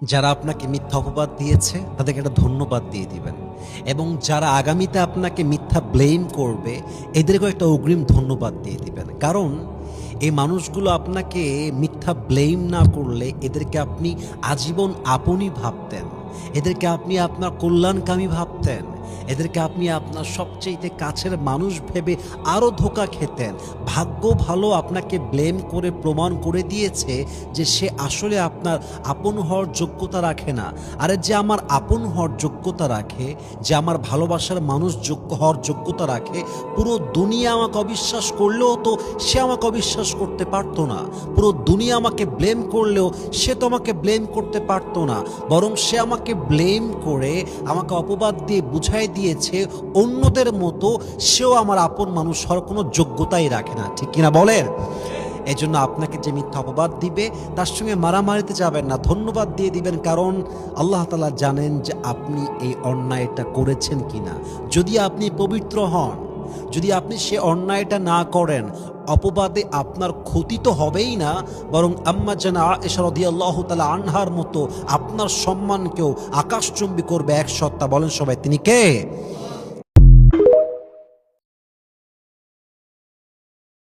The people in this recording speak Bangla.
যারা আপনাকে মিথ্যা অপবাদ দিয়েছে তাদেরকে একটা ধন্যবাদ দিয়ে দিবেন, এবং যারা আগামীতে আপনাকে মিথ্যা ব্লেম করবে এদেরকেও একটা অগ্রিম ধন্যবাদ দিয়ে দিবেন। কারণ এই মানুষগুলো আপনাকে মিথ্যা ব্লেম না করলে এদেরকে আপনি আজীবন আপনই ভাবতেন, এদেরকে আপনি আপনার কল্যাণকামী ভাবতেন, এদেরকে আপনি আপনার সবচেয়ে কাছের মানুষ ভেবে আরও ধোঁকা খেতেন। ভাগ্য ভালো আপনাকে ব্লেম করে প্রমাণ করে দিয়েছে যে সে আসলে আপনার আপন হওয়ার যোগ্যতা রাখে না। আরে যে আমার আপন হওয়ার যোগ্যতা রাখে, যে আমার ভালোবাসার মানুষ যোগ্য হওয়ার যোগ্যতা রাখে, পুরো দুনিয়া আমাকে অবিশ্বাস করলেও তো সে আমাকে অবিশ্বাস করতে পারতো না। পুরো দুনিয়া আমাকে ব্লেম করলেও সে তো আমাকে ব্লেম করতে পারতো না, বরং সে আমাকে ব্লেম করে আমাকে অপবাদ দিয়ে বুঝাই দিয়েছে অন্যদের মতো সেও আমার আপন মানুষ হওয়ার কোনো যোগ্যতাই রাখে না। ঠিক কিনা বলেন? এজন্য আপনাকে যে মিথ্যা অপবাদ দিবে তার সঙ্গে মারামারিতে যাবেন না, ধন্যবাদ দিয়ে দিবেন। কারণ আল্লাহ তাআলা জানেন যে আপনি এই অন্যায়টা করেছেন কিনা। যদি আপনি পবিত্র হন, যদি আপনি সে অন্যায়টা না করেন, অপবাদে আপনার ক্ষতি তো হবেই না, বরং আম্মা জানা আয়েশা রাদিয়াল্লাহু তাআলা আনহার মতো আপনার সম্মানকেও আকাশচুম্বী করবে এক সত্তা। বলেন সবাই, তিনি কে?